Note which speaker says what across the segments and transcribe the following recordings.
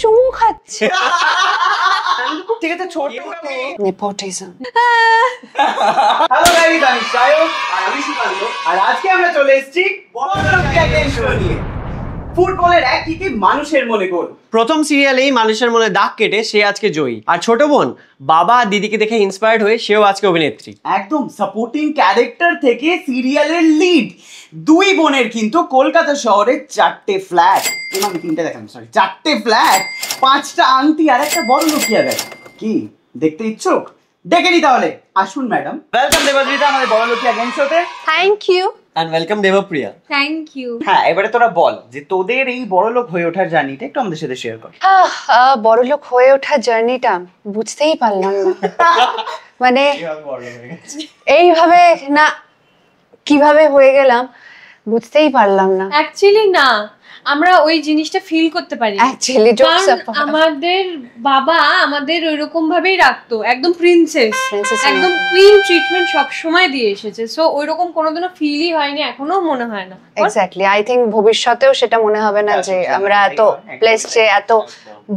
Speaker 1: চুমু খাচ্ছে।
Speaker 2: ঠিক আছে, ছোট
Speaker 1: নেপোটিজম।
Speaker 2: হ্যালো গাইস, আমি সায়ক আর আমি সুকান্ত, আর আজকে আমরা চলে এসেছি বড়লোকিয়া গেম শো নিয়ে। ফুটবলের এক কিকে মানুষের মনে গোল।
Speaker 3: প্রথম সিরিয়ালেই মানুষের মনে দাগ কেটে সে আজকে জয়ী, আর ছোট বোন বাবা আর দিদিকে দেখে ইন্সপায়ার্ড হয়ে সেও আজকে অভিনেত্রী।
Speaker 2: একদম সাপোর্টিং ক্যারেক্টার থেকে সিরিয়ালের লিড। দুই বোনের কিন্তু কলকাতা শহরে 4টে ফ্ল্যাট, আমি 3টে দেখালাম, সরি 4টে ফ্ল্যাট, 5টা আংটি আর একটা বড়লোকিয়া ব্যাগ। কি দেখতে ইচ্ছুক? দেখে নি তাহলে আসুন ম্যাডাম। ওয়েলকাম দেবজিতা আমাদের বড়লোকিয়া গেম শোতে।
Speaker 1: Thank you.
Speaker 3: And welcome Debpriya.
Speaker 4: Thank you.
Speaker 2: হ্যাঁ, এবারে তোরা বল যে তোদের এই বড়লোক হয়ে ওঠার জার্নিটা একটু আমাদের সাথে শেয়ার কর।
Speaker 1: বড়লোক হয়ে ওঠার জার্নিটা বুঝতেই পারলাম না, মানে এইভাবে না, কিভাবে হয়ে গেলাম বুঝতেই পারলাম না।
Speaker 4: অ্যাকচুয়ালি না, আমরা ওই জিনিসটা ফিল করতে পারি।
Speaker 1: অ্যাকচুয়ালি
Speaker 4: আমাদের বাবা আমাদের ওইরকম ভাবেই রাখতো, একদম প্রিন্সেস, একদম কুইন ট্রিটমেন্ট সব সময় দিয়ে এসেছে। সো ওইরকম কোনোদিনও ফিলই হয়নি, এখনো মনে হয় না।
Speaker 1: এক্স্যাক্টলি, আই থিংক ভবিষ্যতেও সেটা মনে হবে না যে আমরা এত প্লেসড, এত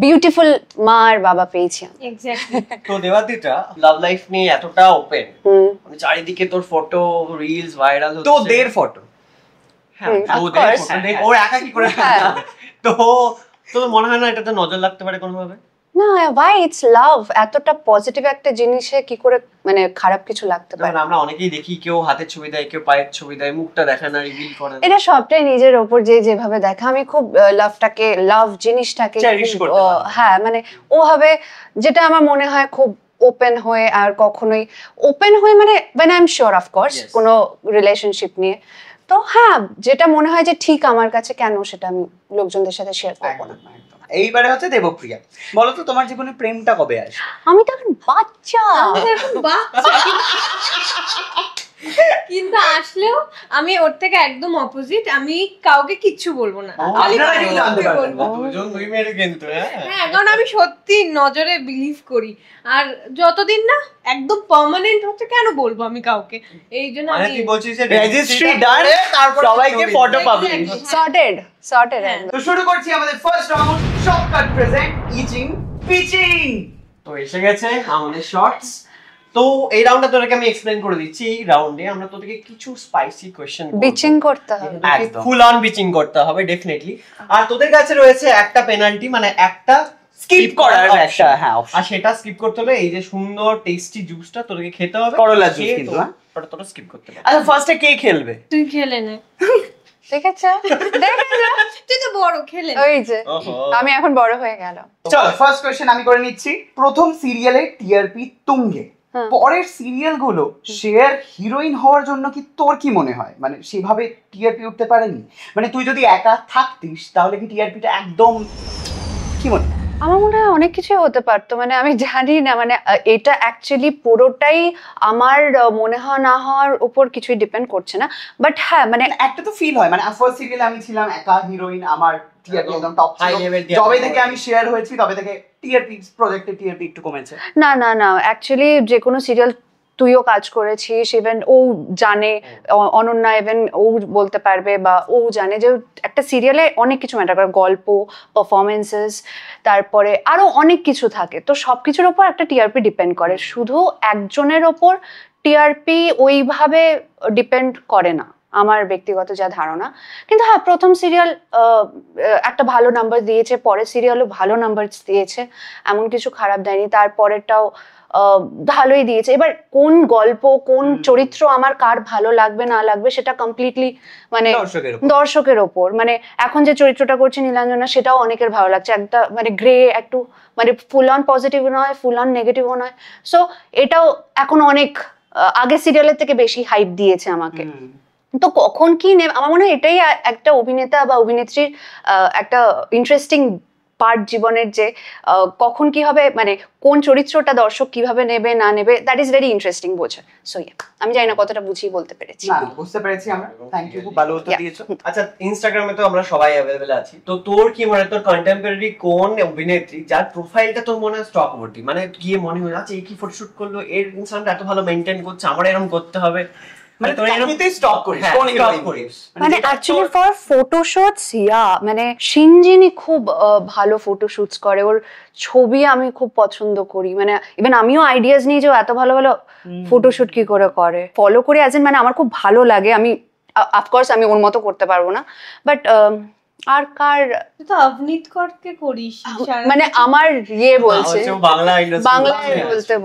Speaker 1: বিউটিফুল মা আর বাবা পেয়েছি।
Speaker 4: এক্স্যাক্টলি।
Speaker 3: তো দেবাদিতা লাভ লাইফ নিয়ে এতটা ওপেন, মানে চারিদিকে তোর ফটো রিলস ভাইরাল হচ্ছে,
Speaker 2: তোদের ফটো।
Speaker 3: ওর একা কি করে তো তো মনে হয় না এটাতে নজর লাগতে পারে কোনোভাবে?
Speaker 1: না, ভাই ইটস লাভ, এতটা পজিটিভ একটা জিনিসে কি করে মানে খারাপ কিছু লাগতে পারে?
Speaker 3: আমরা অনেকেই দেখি কেউ হাতের ছবি দেয়, কেউ পায়ের ছবি দেয়, মুখটা দেখায় না, রিভিল করে না।
Speaker 1: এটা সবটাই নিজের ওপর যেভাবে দেখা। আমি খুব লাভটাকে, লাভ জিনিসটাকে হ্যাঁ মানে ওভাবে, যেটা আমার মনে হয় খুব ওপেন হয়ে, আর কখনোই ওপেন হয়ে মানে when I'm sure of course কোনো রিলেশনশিপ নিয়ে, তো হ্যাঁ যেটা মনে হয় যে ঠিক আমার কাছে, কেন সেটা আমি লোকজনদের সাথে শেয়ার করবো না।
Speaker 2: এইবারে হচ্ছে দেবপ্রিয়া, বলো তো তোমার জীবনে প্রেমটা কবে আসে?
Speaker 1: আমি তো এখন বাচ্চা,
Speaker 4: কিন্তু আসলেও আমি ওর থেকে একদম অপোজিট। আমি কাউকে কিচ্ছু বলবো না, হ্যাঁ, কারণ আমি সত্যি নজরে বিলিভ করি, আর যতদিন না একদম পার্মানেন্ট হচ্ছে কেন বলবো আমি কাউকে। এই জন্য আমি
Speaker 3: বলছি যে
Speaker 2: রেজিস্ট্রি ডান, তারপর সবাইকে ফটো পাবলিশ
Speaker 1: সর্টেড।
Speaker 2: তো শুরু করছি আমাদের ফার্স্ট রাউন্ড, শর্টকাট প্রেজেন্ট ইচিং পিচিং।
Speaker 3: তো এসে গেছে আমাদের শর্টস। তো এই রাউন্ডটা তোদেরকে আমি এক্সপ্লেইন করে দিচ্ছি। এই রাউন্ডে আমরা তোদেরকে কিছু স্পাইসি কোশ্চেন
Speaker 1: বিচিং করতে হবে,
Speaker 2: একদম
Speaker 3: ফুল অন বিচিং করতে হবে ডেফিনেটলি। আর তোদের কাছে রয়েছে একটা পেনাল্টি, মানে একটা
Speaker 2: স্কিপ করার একটা, হ্যাঁ,
Speaker 3: আর সেটা স্কিপ করতে হলে এই যে সুন্দর টেস্টি জুসটা তোদেরকে খেতে হবে,
Speaker 2: করলা জুস কিন্তু,
Speaker 3: ওটা তোরা স্কিপ করতে পারবে।
Speaker 2: আচ্ছা, ফার্স্টে কে খেলবে?
Speaker 4: তুই খেলে নে।
Speaker 1: ঠিক আছে,
Speaker 4: তুই তো বড়, খেলে নে।
Speaker 1: ওই যে আমি এখন বড় হয়ে গেল।
Speaker 2: চলো ফার্স্ট কোশ্চেন আমি করে নিচ্ছি। প্রথম সিরিয়ালে টিআরপি তুঙ্গে, পরের সিরিয়াল গুলো শেয়ার হিরোইন হওয়ার জন্য কি তোর কি মনে হয়, মানে সেভাবে টিআরপি উঠতে পারেনি? মানে তুই যদি একা থাকতিস তাহলে কি টিআরপিটা একদম, কি মনে হয়?
Speaker 1: আমার মনে হয় অনেক কিছুই হতে পারতো, মানে আমি জানি না, মানে এটা অ্যাকচুয়ালি পুরোটাই আমার মনে হয় না হওয়ার উপর কিছুই ডিপেন্ড করছে না, বাট হ্যাঁ মানে
Speaker 2: একটা তো ফিল হয়, মানে ফার্স্ট সিরিয়ালে আমি ছিলাম একা হিরোইন, আমার টিআরপি একদম টপ ছিল, যবে থেকে আমি শেয়ার হয়েছি তবে থেকে টিআরপি প্রজেক্টে টিআরপি একটু কমেছে।
Speaker 1: না অ্যাকচুয়ালি যে কোনো সিরিয়াল তুইও কাজ করেছিস, ইভেন ও জানে, অনন্যা ইভেন ও বলতে পারবে, বা ও জানে যে একটা সিরিয়ালে অনেক কিছু ম্যাটার করে, গল্প, পারফরমেন্সেস, তারপরে আরো অনেক কিছু থাকে। তো সব কিছুর ওপর একটা টিআরপি ডিপেন্ড করে, শুধু একজনের ওপর টিআরপি ওইভাবে ডিপেন্ড করে না, আমার ব্যক্তিগত যা ধারণা। কিন্তু হ্যাঁ, প্রথম সিরিয়াল একটা ভালো নাম্বার দিয়েছে, পরের সিরিয়ালও ভালো নাম্বার দিয়েছে, এমন কিছু খারাপ দেয়নি। তারপরেরটাও ভালোই দিয়েছে। এবার কোন গল্প, কোন চরিত্র আমার কার ভালো লাগবে না লাগবে সেটা কমপ্লিটলি মানে দর্শকের ওপর। মানে এখন যে চরিত্রটা করছে নীলাঞ্জনা, সেটাও অনেকের ভালো লাগছে, একটা মানে গ্রে, একটু মানে ফুল অন পজিটিভ নয়, ফুল অন নেগেটিভও নয়। সো এটাও এখন অনেক আগের সিরিয়ালের থেকে বেশি হাইপ দিয়েছে আমাকে। তো কখন কি নেবে, আমার মনে হয় এটাই একটা অভিনেতা বা অভিনেত্রীর একটা ইন্টারেস্টিং পার্ট জীবনের, যে কখন কি হবে, মানে কোন চরিত্রটা দর্শক কিভাবে নেবে না নেবে, দ্যাট ইজ ভেরি ইন্টারেস্টিং বোঝা। সো আমি জানি না কতটা বুঝিয়ে বলতে পেরেছি।
Speaker 2: না, বুঝতে পেরেছি আমরা, থ্যাংক ইউ, খুব ভালো উত্তর দিয়েছো।
Speaker 3: আচ্ছা, ইনস্টাগ্রামে তো আমরা সবাই অ্যাভেলেবল আছি, তো তোর কি মনে হয় তোর কন্টেম্পোরারি কোন অভিনেত্রী যার প্রোফাইলটা তোর মনে হয় স্টক ওভারটি, মানে গিয়ে মনে হয় আচ্ছা এই কি ফটোশুট করলো, এর ইনস্টাগ্রামটা এত ভালো মেইনটেইন করছে, আমার এরকম করতে হবে,
Speaker 2: মানে
Speaker 3: তোর এরকম
Speaker 2: তুই স্টপ করিস
Speaker 3: হ্যাঁ,
Speaker 2: কোন
Speaker 3: stop
Speaker 2: heroine
Speaker 3: করিস।
Speaker 1: মানে
Speaker 2: যেটা
Speaker 1: অ্যাকচুয়ালি
Speaker 2: তোর-
Speaker 1: ফর ফটোশুটস মানে শিনজিনি খুব ভালো ফটোশুটস করে, ওর ছবি আমি খুব পছন্দ করি, মানে ইভেন আমিও আইডিয়াস নিই যে ও এত ভালো ভালো ফটোশুট কি করে ফলো করি, অ্যাজ ইন মানে আমার খুব ভালো লাগে। আমি অফকোর্স আমি ওর মতো করতে পারবো না, বাট আর কার
Speaker 4: তুই তো অভিনীত করকে করিস
Speaker 1: মানে আমার বলছে
Speaker 3: হচ্ছে ও বাংলা ইন্ডাস্ট্রি
Speaker 1: বাংলায়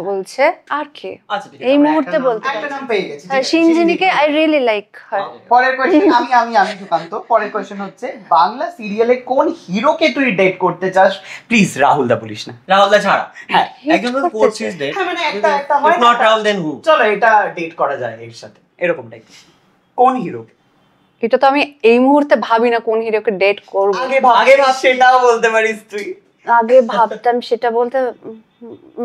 Speaker 1: বলছে আর কে
Speaker 3: আচ্ছা ঠিক আছে,
Speaker 1: এই
Speaker 3: আমরা
Speaker 1: মুহূর্তে
Speaker 3: একটা নাম-
Speaker 1: বলতে
Speaker 2: একটা নাম পেয়ে গেছি, ঠিক
Speaker 1: হ্যাঁ
Speaker 2: আছে,
Speaker 1: শিনজিনিকে আই রিয়েলি লাইক হার।
Speaker 2: পরের কোয়েশ্চেন আমি সুকান্ত, পরের কোয়েশ্চেন হচ্ছে বাংলা সিরিয়ালে কোন হিরোকে তুই ডেট করতে চাস? প্লিজ রাহুল দা বলিস না।
Speaker 3: রাহুল দা ছাড়া
Speaker 2: হ্যাঁ
Speaker 3: একজন তো করছিস দে
Speaker 2: হ্যাঁ, মানে একটা হয় না,
Speaker 3: নট রাহুল দেন হু?
Speaker 2: চলো এটা ডেট করা যায় এর সাথে, এরকম টাইপ। কোন হিরো?
Speaker 1: এটা তো আমি এই মুহূর্তে ভাবি না কোন হিরোকে ডেট করব,
Speaker 2: আগে ভাব সেটাও বলতে পারিস তুই।
Speaker 1: আগে ভাবতাম সেটা বলতে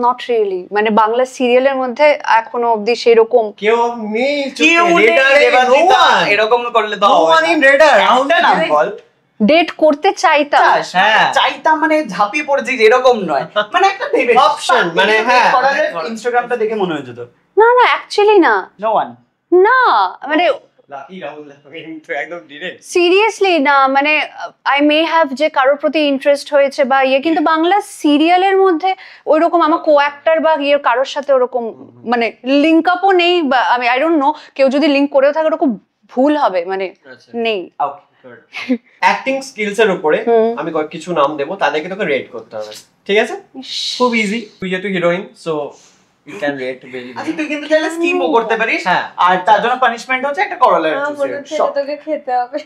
Speaker 1: নট রিয়েলি, মানে বাংলা সিরিয়ালের মধ্যে এখনো অবধি সেরকম
Speaker 3: কেউ নেই
Speaker 2: কেউ নেই, দেবাজিতা, এরকম করলে তো হবে না। একটা নাম বল।
Speaker 1: ডেট করতে চাইতাম।
Speaker 2: চাস?
Speaker 3: হ্যাঁ।
Speaker 2: চাইতাম মানে ঝাঁপিয়ে পড়েছিস এরকম নয়, মানে একটা ভেবে
Speaker 3: Option, মানে হ্যাঁ।
Speaker 2: ইনস্টাগ্রামটা দেখে মনে হয়েছে তো
Speaker 1: না না অ্যাকচুয়ালি না,
Speaker 2: নো ওয়ান।
Speaker 1: না মানে
Speaker 3: লাকি রাহুল দা কিন্তু একদম ডিরেক্ট।
Speaker 1: সিরিয়াসলি না, মানে আই মে হ্যাভ যে কারোর প্রতি ইন্টারেস্ট হয়েছে বা কিন্তু বাংলা সিরিয়ালের মধ্যে ওইরকম আমার কো অ্যাক্টর বা কারোর সাথে ওরকম মানে লিঙ্ক আপও নেই, বা আমি আই ডোন্ট নো, কেউ যদি লিঙ্ক করেও থাকে ওরকম ভুল হবে, মানে
Speaker 3: আচ্ছা।
Speaker 1: নেই।
Speaker 3: অ্যাক্টিং স্কিলস এর উপরে আমি কিছু নাম দেবো, তাদেরকে তোকে রেট করতে হবে, ঠিক আছে? খুব ইজি, তুই যেহেতু heroine so you can rate very
Speaker 2: আচ্ছা তুই কিন্তু চাইলে স্কিপও করতে পারিস,
Speaker 3: হ্যাঁ।
Speaker 2: আর তার জন্য পানিশমেন্ট হচ্ছে একটা করলা
Speaker 4: মনে হচ্ছে এটা তোকে খেতে হবে।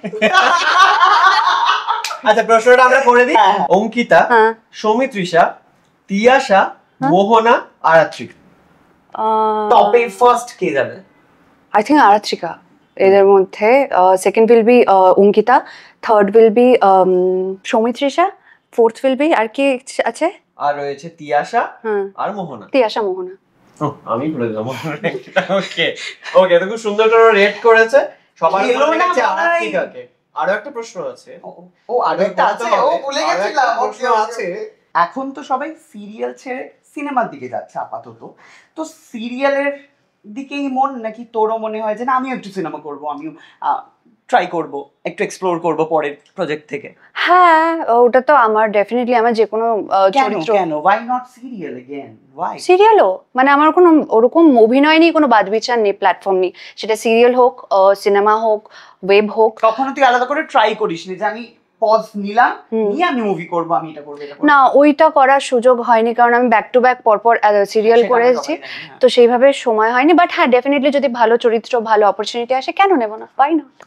Speaker 3: আচ্ছা প্রশ্নটা আমরা করে দিই।
Speaker 2: হ্যাঁ, হ্যাঁ।
Speaker 3: অঙ্কিতা,
Speaker 1: হ্যাঁ।
Speaker 3: সৌমিত্রিষা, তিয়াশা, মোহনা, আরাত্রিকা।
Speaker 2: টপে ফার্স্ট কে যাবে?
Speaker 1: আই থিঙ্ক আরাত্রিকা, এদের মধ্যে second will be Ankita, third will be Soumitrisha, fourth will be আর কি আছে,
Speaker 3: আর রয়েছে তিয়াশা
Speaker 1: হ্যাঁ
Speaker 3: আর মোহনা।
Speaker 1: তিয়াশা মোহনা।
Speaker 3: আমি ভুলে দিলাম। ওকে ওকে, তো খুব সুন্দর করে রেট করেছে সবার
Speaker 2: খেলো
Speaker 3: মনে
Speaker 2: না
Speaker 3: গেছে
Speaker 2: ভাই।
Speaker 3: আরাত্রিকাকে। আরো একটা প্রশ্ন আছে।
Speaker 2: ও আরো একটা আছে, ও ভুলে
Speaker 3: আরো
Speaker 2: গেছিলাম।
Speaker 3: একটা প্রশ্ন আছে।
Speaker 2: এখন তো সবাই সিরিয়াল ছেড়ে সিনেমার দিকে যাচ্ছে আপাতত, তো সিরিয়ালের দিকেই মন, নাকি তোরও মনে হয় যে না আমিও একটু সিনেমা করব, আমিও ট্রাই করব, একটু এক্সপ্লোর করব পরের প্রজেক্ট থেকে?
Speaker 1: হ্যাঁ ওটা তো আমার ডেফিনেটলি, আমার যে কোনো
Speaker 2: কেন
Speaker 1: চরিত্র
Speaker 2: কেন why not serial again, why?
Speaker 1: সিরিয়ালও মানে আমার কোনো ওরকম অভিনয় নেই, কোনো বাদ বিচার নেই, প্ল্যাটফর্ম নেই, সেটা সিরিয়াল হোক, সিনেমা হোক, ওয়েব হোক।
Speaker 2: কখনো তুই আলাদা করে ট্রাই করিস নি যে আমি পজ নিলাম, নিয়ে আমি মুভি করব, আমি এটা করব, এটা করব?
Speaker 1: না ওইটা করার সুযোগ হয়নি, কারণ আমি ব্যাক টু ব্যাক পরপর সিরিয়াল
Speaker 2: সেটা
Speaker 1: করে
Speaker 2: আমি
Speaker 1: এসেছি,
Speaker 2: সবাই জানি, হ্যাঁ।
Speaker 1: তো সেইভাবে সময় হয়নি। বাট হ্যাঁ ডেফিনেটলি যদি ভালো চরিত্র, ভালো অপরচুনিটি আসে কেন নেব না, ওয়াই নট।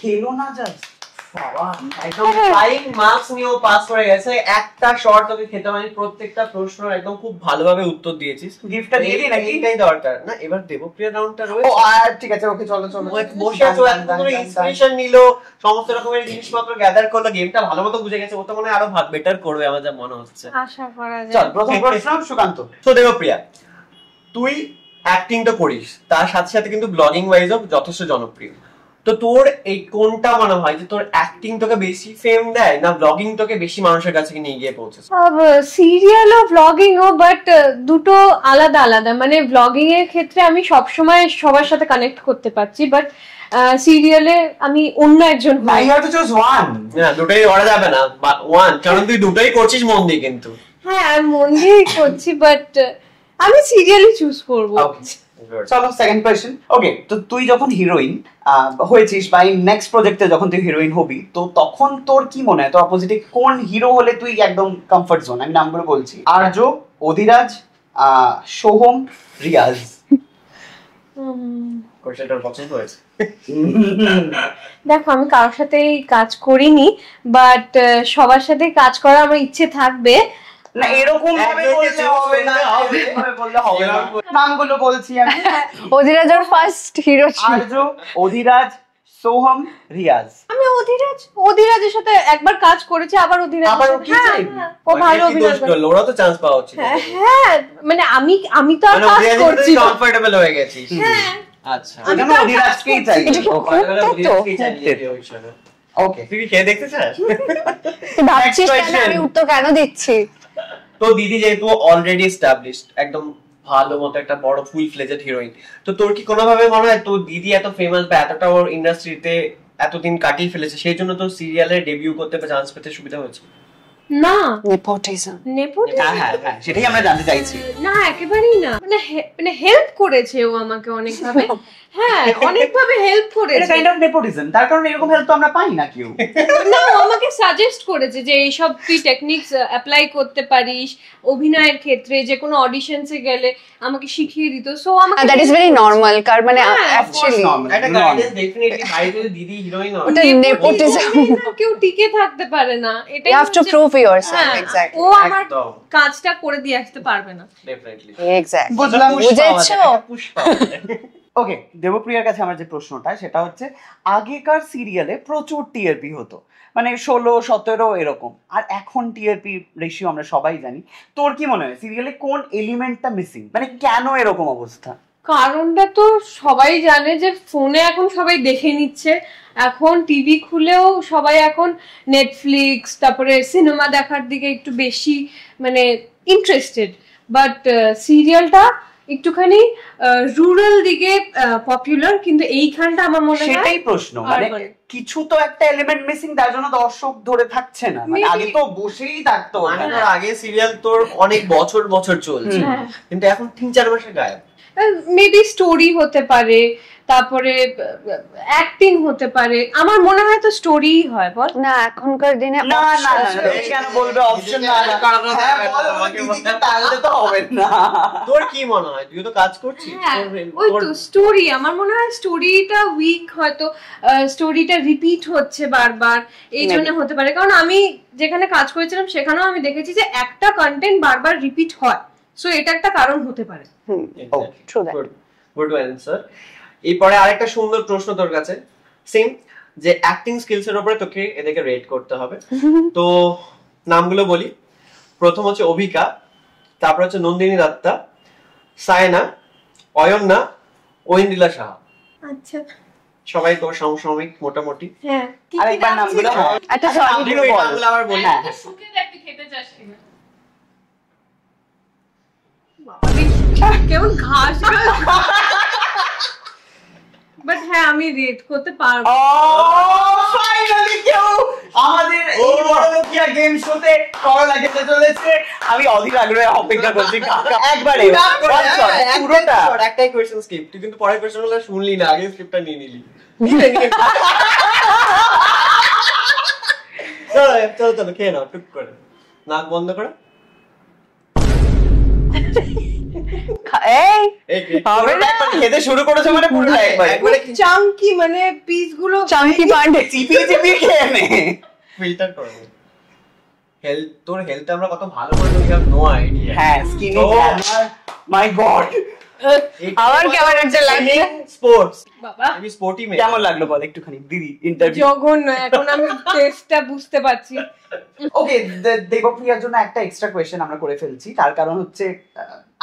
Speaker 2: খেলো না জাস্ট বাবা,
Speaker 3: একদম ফ্লাইং মার্কস নিয়েও পাস করে গেছে, একটা শর্ট তোকে খেতে হয়নি, প্রত্যেকটা প্রশ্ন একদম খুব ভালোভাবে উত্তর দিয়েছিস।
Speaker 2: গিফটটা দিয়ে দিই নাকি?
Speaker 3: এইটাই দরকার না, এবার দেবপ্রিয়া রাউন্ডটা
Speaker 2: ও
Speaker 3: রয়েছে।
Speaker 2: আর ঠিক আছে, ওকে চলো চলো,
Speaker 3: ও বসে আছে, ও এত করে ইন্সপিরেশন নিলো, সমস্ত রকমের জিনিসপত্র গ্যাদার করলো, গেমটা ভালো মতো বুঝে গেছে, ও তো মনে হয় আরো বেটার করবে আমার যা মনে হচ্ছে।
Speaker 4: আশা করা
Speaker 2: চল
Speaker 4: যায়।
Speaker 2: প্রথম প্রশ্ন সুকান্ত।
Speaker 3: তো দেবপ্রিয়া, তুই অ্যাক্টিং তো করিস, তার সাথে সাথে কিন্তু ব্লগিং ওয়াইজও যথেষ্ট জনপ্রিয়, তো তোর এই কোনটা মনে হয় যে তোর অ্যাক্টিং তোকে বেশি ফেম দেয় না ব্লগিং তোকে বেশি মানুষের কাছে নিয়ে গিয়ে পৌঁছেছে?
Speaker 4: সিরিয়াল ও ব্লগিং ও, বাট দুটো আলাদা আলাদা। মানে ব্লগিং এর ক্ষেত্রে আমি সবসময় সবার সাথে কানেক্ট করতে পারছি, বাট সিরিয়ালে আমি অন্য একজন
Speaker 2: না
Speaker 4: হই।
Speaker 2: You have to choose one.
Speaker 3: না দুটোই করা যাবে না, ওয়ান, কারণ তুই দুটোই করছিস মন দিয়ে কিন্তু।
Speaker 4: হ্যাঁ আমি মন দিয়েই করছি, বাট আমি সিরিয়ালই চুজ করবো।
Speaker 2: চলো সেকেন্ড কোয়েশ্চেন। ওকে, তো তুই যখন হিরোইন হয়েছিস বা নেক্সট প্রজেক্টে যখন তুই হিরোইন হবি, তো তখন তোর কি মনে হয় তোর অপোজিটে কোন হিরো হলে তুই একদম কমফর্ট জোন? আমি নামগুলো বলছি: আর্য, অধিরাজ, সোহম, রিয়াজ।
Speaker 3: কোশ্চেনটার পছন্দ হয়েছে।
Speaker 4: দেখো আমি কারোর সাথেই কাজ করিনি, বাট সবার সাথে কাজ করার আমার ইচ্ছে থাকবে।
Speaker 2: না এরকম ভাবে
Speaker 3: একজনকে
Speaker 2: বললে
Speaker 3: choose
Speaker 2: হবে না,
Speaker 3: করলে হবে।
Speaker 2: এভাবে বললে হবে না। নামগুলো বলছি আমি:
Speaker 1: অধিরাজর ফার্স্ট হিরো ছিল।
Speaker 2: আর্য, অধিরাজ, সোহম, রিয়াজ।
Speaker 4: আমি অধিরাজের সাথে একবার কাজ করেছি, আবার
Speaker 2: আবার ও কি চাই?
Speaker 4: ও ভালো অভিনয় করে।
Speaker 3: ওরা তো চান্স পাওয়া উচিত।
Speaker 4: হ্যাঁ মানে আমি তো আর কাজ করছি না।
Speaker 3: কমফোর্টেবল হয়ে গেছিস।
Speaker 4: হ্যাঁ
Speaker 3: আচ্ছা,
Speaker 2: আমি তো অধিরাজকেই চাই।
Speaker 1: এটা কি
Speaker 2: ওকে,
Speaker 3: তুই কি খেয়ে দেখতে চাস?
Speaker 1: তুই ভাবছিস কেন
Speaker 2: question.
Speaker 1: আমি উত্তর কেন দিচ্ছি?
Speaker 3: তো দিদি যেহেতু অলরেডি এস্টাবলিশড, একদম ভালো মতো একটা বড় ফুল ফ্লেজেড হিরোইন। তো তোর কি কোনোভাবে মনে হয় তোর দিদি এত ফেমাস বা এতটা ওর ইন্ডাস্ট্রিতে এতদিন কাটিয়ে ফেলেছে, সেই জন্য তোর সিরিয়ালে ডেবিউ করতে বা চান্স পেতে সুবিধা হয়েছে?
Speaker 4: না,
Speaker 1: নেপোটিজম।
Speaker 4: নেপোটিজম
Speaker 2: হ্যাঁ সেটাই আমরা জানতে চাইছি।
Speaker 4: না, একেবারেই না। মানে হেল্প করেছে ও আমাকে অনেকভাবে। হ্যাঁ, অনেকভাবে হেল্প
Speaker 2: এটা
Speaker 4: করেছে।
Speaker 2: কাইন্ড অফ নেপোটিজম, তার কারণ এরকম হেল্প তো আমরা পাই না কেউ।
Speaker 4: না, ও আমাকে সাজেস্ট করেছে যে এইসব তুই টেকনিক্স অ্যাপ্লাই করতে পারিস অভিনয়ের ক্ষেত্রে, যে কোনো অডিশনসে গেলে আমাকে শিখিয়ে দিত। সো আমাকে
Speaker 1: দ্যাট ইজ ভেরি নরমাল, কার মানে
Speaker 4: হ্যাঁ,
Speaker 1: অ্যাকচুয়ালি
Speaker 3: একটা গাইডেন্স ডেফিনেটলি বাইরে দিদি হিরোইন হয়।
Speaker 1: ওটা নেপোটিজম।
Speaker 4: কেউ টিকে থাকতে পারে না, এটাই
Speaker 1: You have to prove yourself, exactly.
Speaker 4: ও আমার
Speaker 3: একদম।
Speaker 4: কাজটা করে দিয়ে আসতে পারবে না।
Speaker 3: Definitely
Speaker 1: Exactly.
Speaker 2: বুঝলাম।
Speaker 1: বুঝেছো?
Speaker 3: পুষ্পা।
Speaker 2: ওকে, দেবপ্রিয়ার কাছে আমার যে প্রশ্নটা সেটা হচ্ছে, আগেকার সিরিয়ালে প্রচুর টিআরপি হতো, মানে 16, 17 এরকম, আর এখন টিআরপি রেশিও আমরা সবাই জানি। তোর কি মনে হয় সিরিয়ালে কোন এলিমেন্টটা মিসিং, মানে কেন এরকম অবস্থা?
Speaker 4: কারণটা তো সবাই জানে যে ফোনে এখন সবাই দেখে নিচ্ছে, এখন টিভি খুলেও সবাই এখন নেটফ্লিক্স তারপরে সিনেমা দেখার দিকে একটু বেশি মানে ইন্টারেস্টেড। বাট সিরিয়ালটা একটুখানি রুরাল দিকে পপুলার, কিন্তু এইখানটা আমার মনে হয়
Speaker 2: সেটাই প্রশ্ন, মানে
Speaker 4: urban।
Speaker 2: কিছু তো একটা এলিমেন্ট মিসিং, তার জন্য দর্শক ধরে থাকছে না। মানে
Speaker 4: Maybe।
Speaker 2: আগে তো বসেই থাকতো,
Speaker 3: মানে তোর আগে সিরিয়াল তোর অনেক বছর বছর চলছে,
Speaker 4: হ্যাঁ।
Speaker 3: কিন্তু এখন 3-4 মাসে গায়েব।
Speaker 4: মেবি স্টোরি হতে পারে, তারপরে অ্যাক্টিং হতে পারে। আমার মনে হয় তো স্টোরিই হয়, বল।
Speaker 1: না, এখনকার দিনে
Speaker 2: না না না, তুমি কেন বলবে অপশন? না না, হ্যাঁ বল, দিদিকে টানলে তো হবে না।
Speaker 3: তোর কি মনে হয়, তুই তো কাজ করছিস,
Speaker 4: হ্যাঁ,
Speaker 3: তোর-
Speaker 4: ওই
Speaker 3: তোর-
Speaker 4: তো স্টোরি। আমার মনে হয় স্টোরিটা উইক, হয়তো স্টোরিটা রিপিট হচ্ছে বারবার, এই জন্য হতে পারে। কারণ আমি যেখানে কাজ করেছিলাম সেখানেও আমি দেখেছি যে একটা কন্টেন্ট বারবার রিপিট হয়, সো এটা একটা কারণ হতে পারে।
Speaker 3: Exactly.
Speaker 1: true that.
Speaker 3: Good answer. এরপরে আরেকটা সুন্দর প্রশ্ন তোর কাছে, সেম, যে অ্যাক্টিং স্কিলস এর উপরে তোকে এদেরকে রেট করতে হবে। তো নামগুলো বলি, প্রথম হচ্ছে অভিকা, তারপর হচ্ছে নন্দিনী দত্তা, সায়না, অয়ন্না, ঐন্দ্রিলা সাহা।
Speaker 4: আচ্ছা,
Speaker 3: সবাই তোর সমসাময়িক মোটামুটি।
Speaker 4: হ্যাঁ,
Speaker 2: আরেকবার নামগুলো বল।
Speaker 1: আচ্ছা, sorry,
Speaker 2: নামগুলো বল।
Speaker 3: নামগুলো আবার বলি।
Speaker 2: হ্যাঁ।
Speaker 4: খেতে চাস কিনা? কেমন ঘাস বাট হ্যাঁ, আমি রেট করতে পারবো।
Speaker 2: ফাইনালি কেউ আমাদের এই বড়লোকিয়া গেম শোতে করলা খেতে চলেছে। আমি অধীর আগ্রহে অপেক্ষা করছি একবারে পুরোটা।
Speaker 3: একটাই কোয়েশ্চেন স্কিপ, তুই কিন্তু পরের কোয়েশ্চেন গুলো শুনলি না, আগে স্ক্রিপ্টটা নিয়ে নিলি। চলো চলো খেয়ে নাও, টুক করে নাক বন্ধ করে।
Speaker 1: এই
Speaker 2: হবে না, খেতে শুরু করেছে মানে পুরোটা একবারে
Speaker 4: চাঙ্কি, মানে পিস গুলো
Speaker 1: চাঙ্কি পান্ডে
Speaker 2: চিপিয়ে চিপিয়ে খেয়ে নে।
Speaker 3: ফিল্টার করে নে। হেলথ, তোর হেলথ আমরা কত ভালো করে উই হ্যাভ নো আইডিয়া।
Speaker 2: হ্যাঁ, স্কিনি গ্ল্যামার, মাই গড।
Speaker 1: আমার কেমন একটা লাগছে?
Speaker 3: স্পোর্টস,
Speaker 4: বাবা
Speaker 3: আমি স্পোর্টি মে।
Speaker 2: কেমন লাগলো বল একটুখানি দিদি ইন্টারভিউ?
Speaker 4: জঘন্য, এখন আমি টেস্টটা বুঝতে পারছি।
Speaker 2: ওকে, দেবপ্রিয়ার জন্য একটা এক্সট্রা কোয়েশ্চেন আমরা করে ফেলছি, তার কারণ হচ্ছে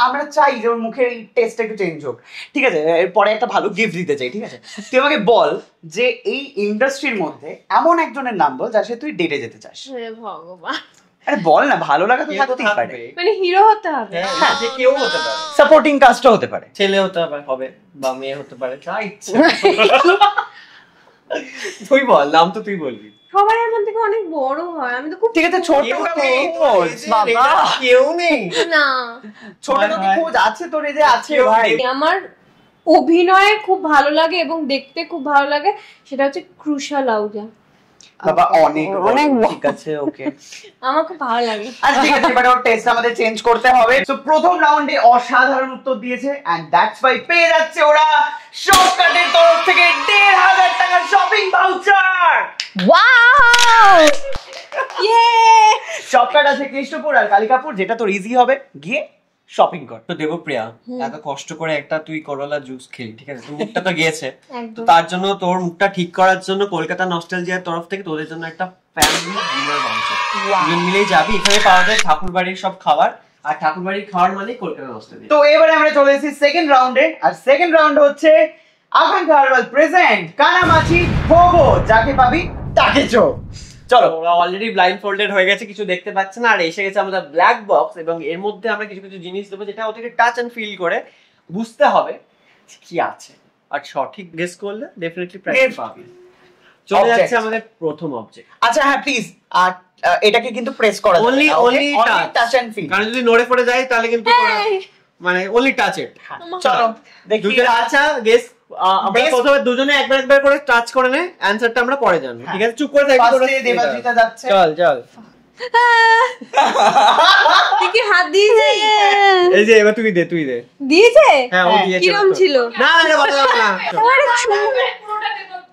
Speaker 2: আমরা চাই যে ওর মুখের এই টেস্টটা একটু চেঞ্জ হোক, ঠিক আছে? এরপরে একটা ভালো গিফট দিতে চাই, ঠিক আছে? তুই আমাকে বল যে এই ইন্ডাস্ট্রির মধ্যে এমন একজনের নাম বল যার সাথে তুই ডেটে যেতে চাস।
Speaker 4: হে ভগবান,
Speaker 2: আরে বল না, ভালো লাগা তো
Speaker 3: কেউ তো
Speaker 2: থাকতেই পারে,
Speaker 3: থাকবে।
Speaker 4: মানে হিরো হতে হবে।
Speaker 3: হ্যাঁ, যে কেউ হতে পারে,
Speaker 2: সাপোর্টিং কাস্টও হতে পারে,
Speaker 3: ছেলে হতে হবে বা মেয়ে হতে পারে, যা ইচ্ছা। তুই বল, নাম তো তুই বলবি।
Speaker 4: সবাই আমার থেকে অনেক বড় হয়, আমি তো খুব
Speaker 2: ঠিক আছে? ছোট
Speaker 3: কেউ
Speaker 2: কাউকে
Speaker 3: নেই,
Speaker 2: খোঁজ, বাবা
Speaker 3: কেউ নেই।
Speaker 4: না।
Speaker 2: ছোট কাউকে খোঁজ, আছে তোর এই যে আছে
Speaker 3: কেউ
Speaker 2: ভাই।
Speaker 3: নেই।
Speaker 4: আমার অভিনয়ে খুব ভালো লাগে এবং দেখতে খুব ভালো লাগে, সেটা হচ্ছে ক্রুশাল আহুজা।
Speaker 2: বাবা অনেক
Speaker 1: অনেক
Speaker 2: ঠিক আছে, ওকে।
Speaker 4: আমার খুব ভালো লাগে।
Speaker 2: আচ্ছা ঠিক আছে, এবারে ওর টেস্ট আমাদের চেঞ্জ করতে হবে। তো প্রথম রাউন্ডে অসাধারণ উত্তর দিয়েছে, এন্ড দ্যাটস ওয়াই পেয়ে যাচ্ছে ওরা শপকার্টের তরফ থেকে 1,500 টাকার শপিং ভাউচার।
Speaker 1: ওয়াও!
Speaker 4: ইয়ে!
Speaker 2: শপকার্ট আছে কৃষ্ণপুর আর কালিকাপুর, যেটা তোর ইজি হবে, গিয়ে শপিং কর।
Speaker 3: তো দেবপ্রিয়া, এত কষ্ট করে একটা তুই করলা জুস খেলি, ঠিক আছে? তোর মুখটা তো গিয়েছে, তো
Speaker 4: একদম।
Speaker 3: তার জন্য তোর মুখটা ঠিক করার জন্য কলকাতা নস্টালজিয়ার তরফ থেকে তোদের জন্য একটা ফ্যামিলি ডিনার ভাউচার। দুজন মিলেই যাবি, এখানে পাওয়া যায় ঠাকুরবাড়ির সব খাবার, আর ঠাকুরবাড়ির খাবার মানে কলকাতা নস্টালজিয়া।
Speaker 2: তো এবারে আমরা চলে এসেছি সেকেন্ড রাউন্ডে, আর সেকেন্ড রাউন্ড হচ্ছে আকাঙ্ক্ষা হারবাল প্রেজেন্ট কানামাছি ভোগো, যাকে পাবি তাকে চো। চলো।
Speaker 3: ওরা অলরেডি ব্লাইন্ড ফোল্ডেড হয়ে গেছে, কিছু দেখতে পাচ্ছে না, আর এসে গেছে আমাদের ব্ল্যাক বক্স, এবং এর মধ্যে আমরা কিছু কিছু জিনিস দেবো যেটা ওদেরকে টাচ এন্ড ফিল করে বুঝতে হবে কি আছে, আর সঠিক গেস করলে ডেফিনেটলি প্রাইজ পাবে। চলে যাচ্ছে আমাদের প্রথম অবজেক্ট।
Speaker 2: আচ্ছা হ্যাঁ প্লিজ, আর এটাকে কিন্তু প্রেস করা যাবে
Speaker 3: Only
Speaker 2: না, okay? Only touch and feel।
Speaker 3: কারণ যদি নড়ে পড়ে যায় তাহলে কিন্তু মানে only touch it।
Speaker 2: চলো দেখি
Speaker 3: দুজন আচ্ছা গেস, আমরা
Speaker 2: Guess-
Speaker 3: প্রথমে দুজনে একবার একবার করে টাচ করে নে, অ্যানসারটা আমরা পরে জানবো, ঠিক আছে? চুপ করে থাকি তোরা।
Speaker 2: ফার্স্টে দেবাদ্রিতা যাচ্ছে।
Speaker 3: চল চল,
Speaker 4: তুই কি হাত দিয়েছে?
Speaker 3: এই যে এবার তুই দে
Speaker 4: দিয়েছে?
Speaker 3: হ্যাঁ ও
Speaker 2: হ্যাঁ,
Speaker 3: দিয়েছে।
Speaker 4: কিরম ছিল?
Speaker 3: না না এটা বলা যাবে না।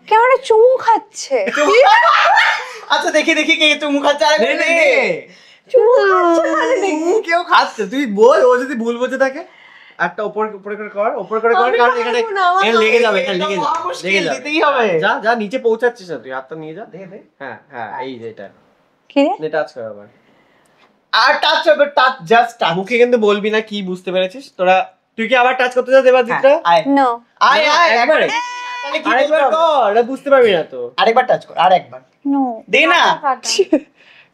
Speaker 1: কেমন চুমু খাচ্ছে।
Speaker 2: আচ্ছা দেখি দেখি কে তুমি খাচ্ছে, আর
Speaker 3: নে, নে, নে। কেউ খাচ্ছে, তুই বল, ও যদি ভুল বলতে থাকে একটা উপরে উপরে করে কর, উপরে করে কর,
Speaker 4: আমি
Speaker 3: কারণ এখানে
Speaker 4: পারবো না, আমার
Speaker 3: লেগে যাবে, এখানে লেগে
Speaker 2: এটা
Speaker 3: যাবে,
Speaker 2: মহা মুশকিল,
Speaker 3: লেগে যাবে।
Speaker 2: দিতেই হবে।
Speaker 3: যা যা নিচে পৌঁছাচ্ছিস না তুই, হাতটা নিয়ে যা।
Speaker 2: দে দে।
Speaker 3: হ্যাঁ হ্যাঁ এই যে এটা
Speaker 1: কি রে?
Speaker 3: নে, টাচ কর আবার।
Speaker 2: আর টাচ হবে, টাচ জাস্ট টাচ।
Speaker 3: মুখে কিন্তু বলবি না কি বুঝতে পেরেছিস তোরা। তুই কি আবার টাচ করতে যা দেবাদিতটা?
Speaker 2: আয়
Speaker 1: নো।
Speaker 2: আয় আয়
Speaker 3: একবারে
Speaker 2: তাহলে কি
Speaker 3: আরেকবার
Speaker 2: করতে হবে?
Speaker 3: কর, এটা বুঝতে পারবি না তো।
Speaker 2: আরেকবার টাচ কর, আর একবার
Speaker 1: নো।
Speaker 2: দে না।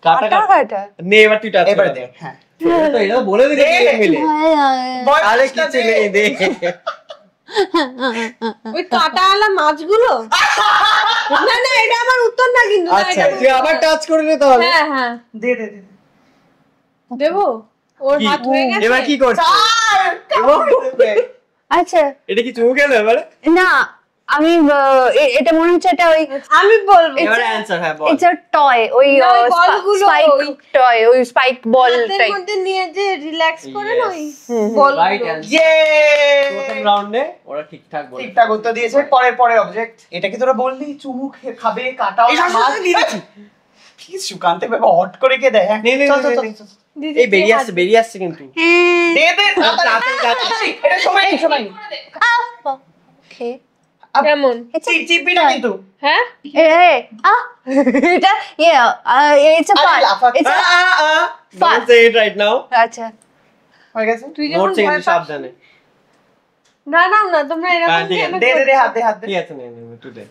Speaker 3: কাটা
Speaker 1: কাটা কাটা।
Speaker 3: নে এবার তুই টাচ কর।
Speaker 2: এবার দে, হ্যাঁ
Speaker 3: তো এটা বলে দিবি
Speaker 2: দে।
Speaker 3: মিলে।
Speaker 2: বয়
Speaker 3: আরে
Speaker 2: টাচটা
Speaker 3: কিছু
Speaker 2: দে।
Speaker 3: নেই, দে।
Speaker 4: ওই কাটাওয়ালা মাছগুলো? না না এটা আমার উত্তর না কিন্তু, না,
Speaker 3: আচ্ছা
Speaker 4: এটা
Speaker 3: তুই আবার টাচ করে নে তাহলে।
Speaker 4: হ্যাঁ হ্যাঁ
Speaker 2: দে দে দে।
Speaker 4: দেবো। ওর
Speaker 3: কি?
Speaker 4: হাত হয়ে গেছে।
Speaker 3: এবার কি করছিস?
Speaker 2: চার, কামড় দেবে।
Speaker 1: আচ্ছা
Speaker 3: এটা কি চুমু খেলো এবারে?
Speaker 1: না আমি এটা মনে হচ্ছে এটা ওই
Speaker 4: আমি বলবো।
Speaker 3: এবারে অ্যানসার হ্যাঁ বল।
Speaker 1: ইটস আ টয় ওই
Speaker 4: না, ওই বলগুলো,
Speaker 1: স্পাইক
Speaker 4: ওই-
Speaker 1: টয় ওই স্পাইক বল
Speaker 4: হাতের
Speaker 1: টাইপ।
Speaker 4: মধ্যে নিয়ে যে রিল্যাক্স করে না ওই
Speaker 3: Right
Speaker 4: বলগুলো।
Speaker 3: answer।
Speaker 2: ইয়ে
Speaker 3: প্রথম রাউন্ডে ওরা ঠিকঠাক বলে।
Speaker 2: ঠিকঠাক উত্তর দিয়েছে। পরের অবজেক্ট। এটা কি তোরা বললি চুমু খাবে, কাটাও না, মাছ দিয়েছি। কি সুকান্তে বাবা হট করে কে দেয়, হ্যাঁ?
Speaker 3: নে, নে,
Speaker 2: চল,
Speaker 3: নে,
Speaker 2: চল,
Speaker 3: নে।
Speaker 2: চল, চল।
Speaker 4: দিদি,
Speaker 3: এই বেরিয়ে আসছে কিন্তু।
Speaker 2: দে দে তাড়াতাড়ি। এটা সময় নেই, সময় নেই।
Speaker 1: ওকে
Speaker 4: কেমন?
Speaker 2: চিপবি না কিন্তু।
Speaker 4: হ্যাঁ
Speaker 1: এটা ইটস আ
Speaker 2: আরে
Speaker 1: ফান
Speaker 2: লাফা-
Speaker 1: it's
Speaker 3: Don't say it right now.
Speaker 1: আচ্ছা
Speaker 2: হয়ে গেছে?
Speaker 4: তুই যখন
Speaker 3: নড়ছে
Speaker 4: ভয়
Speaker 3: কিন্তু
Speaker 4: পাস
Speaker 3: সাবধানে।
Speaker 4: না না না তোমরা
Speaker 3: হ্যাঁ,
Speaker 4: এরকম
Speaker 3: ঠিক
Speaker 4: কেন
Speaker 3: আছে।
Speaker 2: দে দে দে,
Speaker 4: করছো?
Speaker 2: হাত দে, হাত দে।
Speaker 3: ঠিক আছে নে নে তুই দে।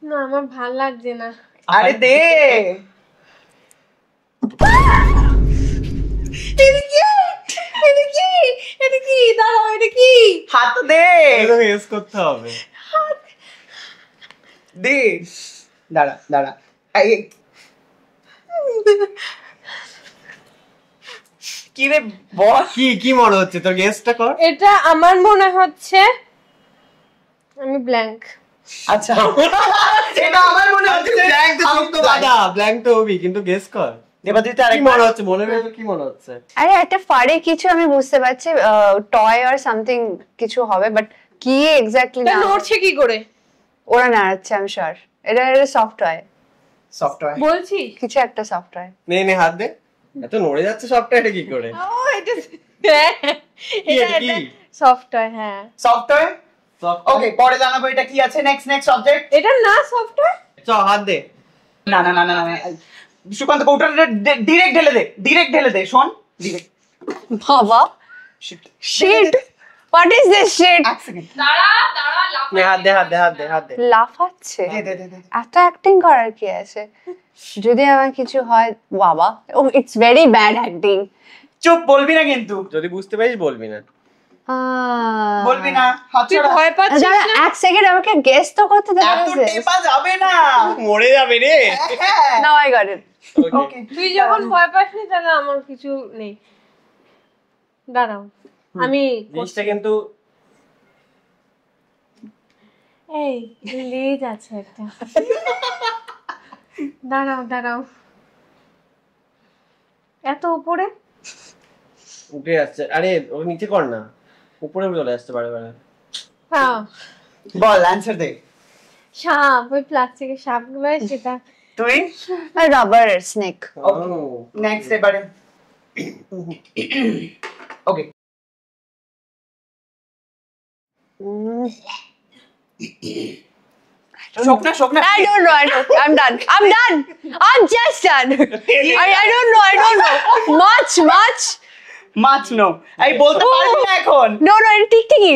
Speaker 4: না আমার ভাল লাগছে না।
Speaker 2: আরে দে।
Speaker 4: এটা কি দাঁড়াও, এটা কি?
Speaker 2: হাত দে।
Speaker 3: এটা গেস করতে হবে।
Speaker 2: দে। দাঁড়া দাঁড়া। কি রে বল।
Speaker 3: কি কি মনে হচ্ছে তোর, গেসটা কর।
Speaker 4: এটা আমার মনে হচ্ছে আমি ব্ল্যাঙ্ক।
Speaker 2: আচ্ছা এটা আমার মনে হচ্ছে
Speaker 3: ব্ল্যাঙ্ক তো চোখ তো বাঁধা, ব্ল্যাঙ্ক তো হবি, কিন্তু গেস কর।
Speaker 2: দেবাদিতা
Speaker 3: কি
Speaker 2: আরেকবার
Speaker 3: মনে হচ্ছে, মনে ভেতর কি মনে হচ্ছে?
Speaker 1: আরে একটা ফাড়ে কিছু আমি বুঝতে পারছি টয় আর সামথিং কিছু হবে বাট কি এক্স্যাক্টলি
Speaker 4: তা
Speaker 1: না
Speaker 4: নড়ছে কি করে?
Speaker 1: ওরা নাড়াচ্ছে আমি শিওর এটা সফট টয়
Speaker 2: সফটওয়্যার।
Speaker 4: বলছি
Speaker 1: কিছু একটা সফট টয়
Speaker 3: নে নে হাত দে। এত নড়ে যাচ্ছে সবটা, এটা কি করে?
Speaker 4: ও এটা হ্যাঁ,
Speaker 3: কি
Speaker 4: এটা
Speaker 3: এটা কি?
Speaker 4: সফটওয়্যার। হ্যাঁ
Speaker 2: সফটওয়্যার।
Speaker 3: Software?
Speaker 2: ওকে পরে জানাবো এটা কি আছে। Next subject.
Speaker 4: এটা না সফটওয়্যার।
Speaker 3: চ হাত দে।
Speaker 2: না না না না না সুকান্ত কৌটাটা ডিরেক্ট ঢেলে দে শোন ডিরেক্ট।
Speaker 1: বাবা shit what is this shit
Speaker 2: এক সেকেন্ড।
Speaker 3: নে হাত দে, হাত দে, হাত দে, হাত দে।
Speaker 1: লাফাচ্ছে
Speaker 2: দে দে দে দে।
Speaker 1: এত অ্যাক্টিং করার কি আছে যদি আমার কিছু হয় বাবা ও ইটস ভেরি ব্যাড অ্যাক্টিং
Speaker 2: চুপ, বলবি না কিন্তু,
Speaker 3: যদি বুঝতে পারিস বলবি না।
Speaker 2: বলবি না। হাত
Speaker 4: তুই
Speaker 2: ছাড়া।
Speaker 4: ভয় পাচ্ছিস
Speaker 1: দাঁড়া
Speaker 4: না?
Speaker 1: এক সেকেন্ড আমাকে গেস তো করতে দে
Speaker 2: এত টেপা যাবে না।
Speaker 3: মরে যাবে রে।
Speaker 2: হ্যাঁ
Speaker 1: নাও আই গট ইট
Speaker 2: ওকে
Speaker 4: তুই যখন ভয় পাসনি তাহলে আমার কিছু নেই। দাঁড়াও আমি
Speaker 3: জিনিসটা কিন্তু
Speaker 4: এই লেজ আছে একটা। দাঁড়াও এত উপরে
Speaker 3: উঠে যাচ্ছে। আরে ও নিচে কর না, উপরে চলে আসছে বারে বারে।
Speaker 4: হ্যাঁ
Speaker 2: বল অ্যানসার দে।
Speaker 4: সাপ, ওই প্লাস্টিকের সাপগুলো সেটা।
Speaker 2: তুই
Speaker 1: রাবার স্নেক
Speaker 2: নেক্সট এবারে। ওকে শোকনা
Speaker 1: I don't know. I'm done. I'm just done. I don't know. Much.
Speaker 2: মাছ নো এই বলতে পারবি না এখন।
Speaker 1: No, এটা টিকটিকি।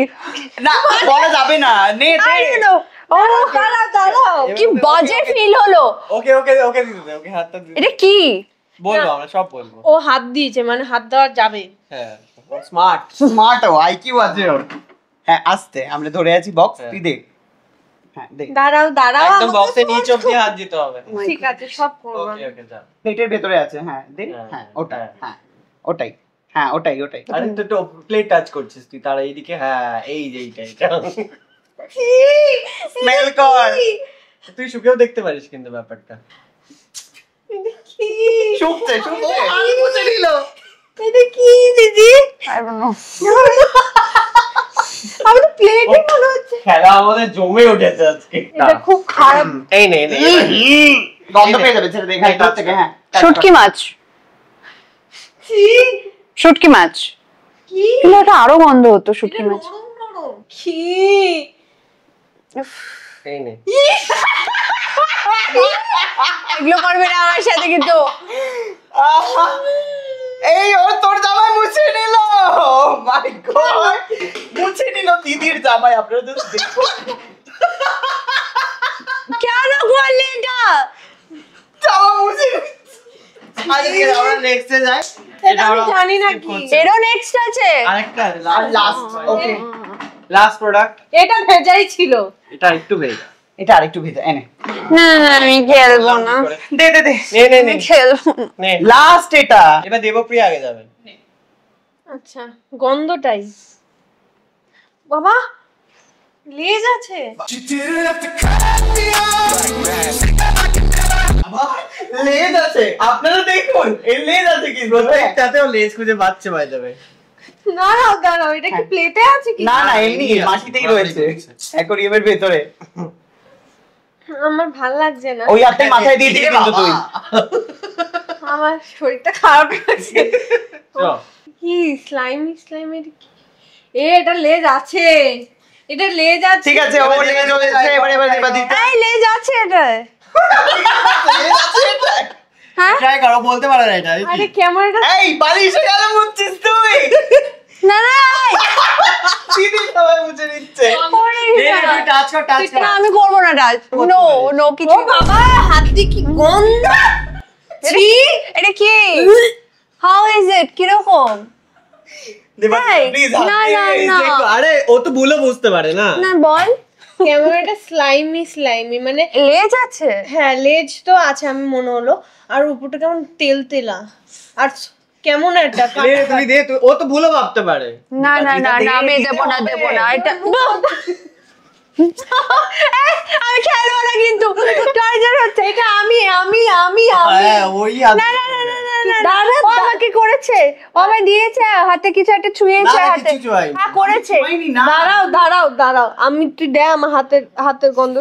Speaker 2: না বলা যাবে না। নে
Speaker 1: I
Speaker 2: দে।
Speaker 1: don't know. ও
Speaker 4: দাঁড়াও
Speaker 1: কি বাজে ফিল হলো।
Speaker 3: ওকে ওকে ওকে দিতে দে, ওকে হাতটা দিতে দে।
Speaker 1: এটা কি?
Speaker 3: বলবো আমরা সব বলবো।
Speaker 4: ও হাত দিয়েছে মানে হাত দেওয়া যাবে।
Speaker 3: হ্যাঁ স্মার্ট।
Speaker 2: স্মার্ট ও আইকিউ আছে ওর। হ্যাঁ আস্তে আমরা ধরে আছি বক্স তুই দে। হ্যাঁ দে।
Speaker 4: দাঁড়াও
Speaker 3: একদম বক্সের নিচ অবধি হাত দিতে হবে।
Speaker 4: ঠিক আছে সব করবো।
Speaker 3: ওকে ওকে যা।
Speaker 2: প্লেটের ভেতরে আছে হ্যাঁ দে।
Speaker 3: হ্যাঁ,
Speaker 2: হ্যাঁ ওটা
Speaker 3: হ্যাঁ।
Speaker 2: হ্যাঁ ওটাই হ্যাঁ ওটাই ওটাই।
Speaker 3: আরে তুই তো প্লেট টাচ করছিস তুই, তার এইদিকে হ্যাঁ এই যে এইটা
Speaker 2: স্মেল কর।
Speaker 3: তুই শুকেও দেখতে পারিস কিন্তু ব্যাপারটা।
Speaker 2: শুকছে শুকছে আলু মুছে নিল।
Speaker 4: এটা কি দিদি?
Speaker 1: I don't know.
Speaker 4: আমার প্লেটে মনে হচ্ছে
Speaker 3: খেলা আমাদের জমে উঠেছে আজকে।
Speaker 4: এটা খুব খারাপ।
Speaker 3: এই নে নে
Speaker 2: গন্ধ পেয়ে যাবে ছেড়ে দে এখানে দূর থেকে হ্যাঁ।
Speaker 1: শুটকি মাছ,
Speaker 4: কি
Speaker 1: শুটকি মাছ।
Speaker 4: কি
Speaker 1: কিন্তু এটা আরো গন্ধ হতো শুটকি মাছ।
Speaker 4: নরম নরম। কি
Speaker 3: এই নে।
Speaker 1: এগুলো করবে না আমার সাথে কিন্তু।
Speaker 2: এই ও তোর জামাই মুছে নিল। মাই গড মুছে নিল দিদির জামাই। আপনারা তো দেখো
Speaker 1: কেন করলে এটা?
Speaker 2: জামা মুছে
Speaker 3: আজকে আমরা নেক্সটে যাই।
Speaker 4: এটা আমি জানি না কি।
Speaker 1: এরও নেক্সট আছে।
Speaker 3: আরেকটা
Speaker 2: লাস্ট ওকে
Speaker 3: লাস্ট প্রোডাক্ট।
Speaker 4: এটা ভেজাই ছিল।
Speaker 3: এটা একটু ভেজ।
Speaker 2: এটা আরেকটু ভেজে এনে
Speaker 1: না না আমি খেলবো না,
Speaker 2: দে দে দে
Speaker 3: নে নে নে
Speaker 1: আমি খেলবো না।
Speaker 3: নে।
Speaker 2: লাস্ট এটা
Speaker 3: এবার দেবপ্রিয়া আগে যাবে।
Speaker 4: আচ্ছা গন্ধটাই বাবা লেজ আছে।
Speaker 2: লেজ আছে আপনারা দেখুন এর লেজ আছে কি
Speaker 3: প্রত্যেকটাতেও লেজ খুঁজে পাচ্ছে বাই দ্য ওয়ে।
Speaker 4: দাঁড়াও দাঁড়াও এটা কি প্লেটে আছে কি?
Speaker 2: না না এমনি মাটিতেই রয়েছে অ্যাকোরিয়ামের ভেতরে।
Speaker 4: আমার ভাল লাগছে না।
Speaker 2: ওই হাতে মাথায় দিয়ে দিবি কিন্তু তুই।
Speaker 4: আমার শরীরটা খারাপ লাগছে।
Speaker 3: চল।
Speaker 4: কি স্লাইমি স্লাইমের কি? এটা লেজ আছে, এটা লেজ আছে।
Speaker 2: ঠিক আছে ও লেজ হয়েছে এবার দিতে।
Speaker 1: এই লেজ আছে এটা।
Speaker 2: লেজ আছে এটা।
Speaker 1: হ্যাঁ
Speaker 3: ট্রাই করো, বলতে পারে না এটা।
Speaker 4: আরে ক্যামেরাটা
Speaker 2: এই বালিশে গেল মুছছিস তুই।
Speaker 1: না না
Speaker 2: দিদি সবাই মুছে নিচ্ছে।
Speaker 3: নে নে তুই টাচ কর টাচ কর।
Speaker 1: না আমি করবো না টাচ। নো নো
Speaker 4: ও
Speaker 1: কিছু।
Speaker 4: বাবা হাত দিয়ে কি গন্ধ। ছি
Speaker 1: এটা কি? How is it? কিরকম?
Speaker 2: প্লিজ
Speaker 1: না না না
Speaker 3: আরে ও তো ভুলে বুঝতে পারে না।
Speaker 1: না বল।
Speaker 4: ক্যামেরাটা স্লাইমি স্লাইমি মানে
Speaker 1: লেজ আছে?
Speaker 4: হ্যাঁ লেজ তো আছে আমি মনে হলো, আর উপরটা কেমন তেল তেলা আর কেমন একটা
Speaker 3: নে তুই দে তুই, ও তো ভুলে ভাবতে পারে।
Speaker 1: না না না না আমি দেবো না এটা আমি খেলবো না কিন্তু টর্চার হচ্ছে। এটা আমি আমি আমি আমি
Speaker 3: হ্যাঁ ওই
Speaker 1: না না না না না না দাঁড়া ও আমাকে করেছে, ও আমায় দিয়েছে হাতে কিছু একটা ছুঁয়েছে
Speaker 3: না,
Speaker 1: হাতে।
Speaker 3: কিছু ছুঁয়ায়নি।
Speaker 1: হ্যাঁ করেছে।
Speaker 2: হয়নি না।
Speaker 4: দাঁড়াও দাঁড়াও দাঁড়াও আমি তুই দে আমার হাতের গন্ধ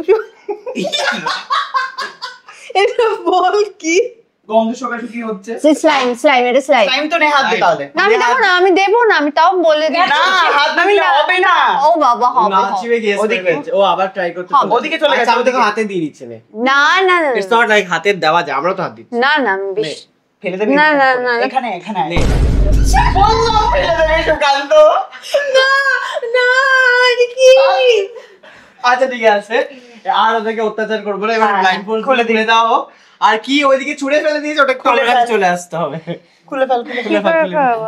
Speaker 4: এটা বল কি
Speaker 2: গন্ধ শোকাতে কি হচ্ছে?
Speaker 1: স্লাইম স্লাইম এটা স্লাইম।
Speaker 2: টাইম তো নে হাত দে তাহলে।
Speaker 1: না আমি দেবো না আমি তাও বলে দিই।
Speaker 2: না হাত দিলে হবে না।
Speaker 1: ও বাবা হবে
Speaker 3: নাচিবে গেস করে
Speaker 2: ওদিকে।
Speaker 3: ফেলছে। ও আবার ট্রাই করতে
Speaker 1: হবে।
Speaker 3: চলে
Speaker 2: ওদিকে চলে গেছে,
Speaker 3: আচ্ছা, আমি তোকে
Speaker 2: ওদিকে।
Speaker 3: হাতে দিয়ে দিচ্ছি নে।
Speaker 1: না না না
Speaker 3: ইটস নট লাইক হাতে দেওয়া যায়, আমরা তো হাত দিচ্ছি।
Speaker 1: না না আমি বেশ
Speaker 2: ফেলে দেবে
Speaker 1: না, না, না, না।
Speaker 2: এখানে এখানে
Speaker 3: নে।
Speaker 2: বললাম ফেলে দেবে সুকান্ত।
Speaker 4: না না এটা কি
Speaker 3: আচ্ছা ঠিক আছে, আর ওদেরকে অত্যাচার করবো না, এবার
Speaker 2: হ্যাঁ,
Speaker 3: ব্লাইন্ড ফোল্ড
Speaker 2: খুলে
Speaker 3: খুলে দাও। আর কি ওইদিকে ছুঁড়ে ফেলে দিয়েছে, ওটা
Speaker 2: খুলে
Speaker 3: খুলে
Speaker 2: ফেল।
Speaker 3: চলে আসতে হবে।
Speaker 2: খুলে ফেল খুলে
Speaker 3: খুলে
Speaker 2: ফেল।
Speaker 3: ফেল, খুলে ফেল।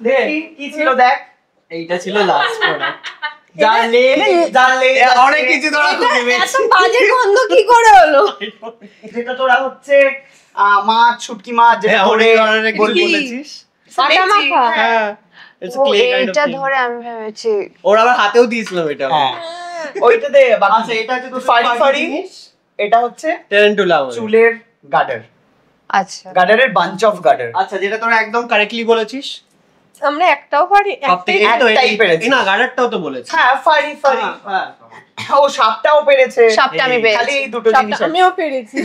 Speaker 2: দে কি ছিল দেখ।
Speaker 3: এইটা ছিল লাস্ট প্রোডাক্ট। জানলে অনেক কিছু তোরা খুঁজে
Speaker 4: এত
Speaker 3: পেয়েছিস।
Speaker 4: বাজে গন্ধ কি করে হলো?
Speaker 2: যেটা তোরা হচ্ছে মাছ শুটকি মাছ যেটা
Speaker 3: হ্যাঁ,
Speaker 2: ধরে
Speaker 3: অনেক ধরনের কিছু
Speaker 2: বলবি।
Speaker 3: বলেছিস।
Speaker 4: আটা মাখা?
Speaker 3: হ্যাঁ, it's a
Speaker 1: O
Speaker 3: clay kind of
Speaker 1: এটা
Speaker 3: thing.
Speaker 1: ধরে আমি ভেবেছি
Speaker 3: ওর আবার হাতেও দিয়েছিলাম এটা।
Speaker 2: হ্যাঁ ওইটা দে
Speaker 3: আচ্ছা, এটা হচ্ছে তোর
Speaker 2: ফাড়ি ফাড়ি
Speaker 3: জিনিস।
Speaker 2: এটা হচ্ছে
Speaker 3: টেরেন্টুলা বলে।
Speaker 2: চুলের গার্ডার।
Speaker 1: আচ্ছা
Speaker 2: গার্ডারের বাঞ্চ অফ গার্ডার।
Speaker 3: আচ্ছা, যেটা তোরা একদম কারেক্টলি বলেছিস।
Speaker 4: আমরা একটাও পারি
Speaker 3: সবথেকে
Speaker 2: একটাই
Speaker 3: এই তো এই-
Speaker 2: পেরেছি।
Speaker 3: না, গার্ডারটাও তো বলেছিস।
Speaker 2: হ্যাঁ ফাড়ি ফাড়ি
Speaker 3: হ্যাঁ।
Speaker 2: ও সাপটাও পেরেছে।
Speaker 1: সাপটা আমি
Speaker 3: এই,
Speaker 2: খালি
Speaker 1: পেয়েছি।
Speaker 2: এই দুটো জিনিস আছে।
Speaker 4: আমিও পেরেছি।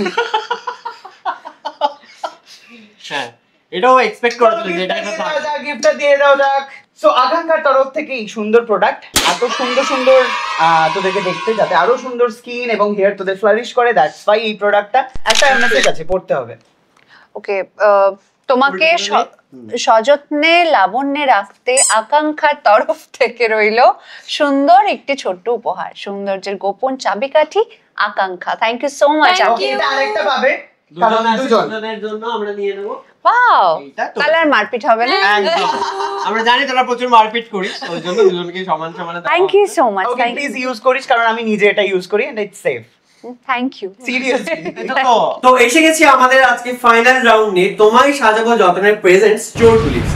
Speaker 3: হ্যাঁ, এটাও এক্সপেক্ট করতে যে এটা একটা থাকবে।
Speaker 2: গিফটটা দিয়ে দাও যাক। সো আকাঙ্ক্ষার তরফ থেকে এই সুন্দর প্রোডাক্ট, এত সুন্দর সুন্দর তোদেরকে দেখতে, যাতে আরো সুন্দর স্কিন এবং হেয়ার তোদের ফ্লারিশ করে, দ্যাটস ওয়াই এই প্রোডাক্টটা একটা মেসেজ আছে পড়তে হবে।
Speaker 1: ওকে তোমাকে সযত্নে লাবণ্যে রাখতে আকাঙ্ক্ষার তরফ থেকে রইল সুন্দর একটি ছোট্ট উপহার, সৌন্দর্যের গোপন চাবিকাঠি আকাঙ্ক্ষা। Thank you so much.
Speaker 4: Thank you.
Speaker 2: আরেকটা পাবে, কারণ
Speaker 3: দুজনের জন্য আমরা নিয়ে নেবো।
Speaker 1: ওয়াও,
Speaker 2: এইটা তো-
Speaker 1: তাহলে আর মারপিট হবে না।
Speaker 3: একদম। আমরা জানি তোরা প্রচুর মারপিট করিস, ওই জন্য দুজনকে সমান সমান
Speaker 1: thank you so much.
Speaker 2: Okay please use করিস, কারণ আমি নিজে এটা ইউজ করি and it's safe.
Speaker 1: Thank you.
Speaker 2: Seriously
Speaker 3: তো এসে গেছি আমাদের আজকে ফাইনাল রাউন্ডে, তোমায় সাজাবো যতনের প্রেজেন্টস চোর পুলিশ।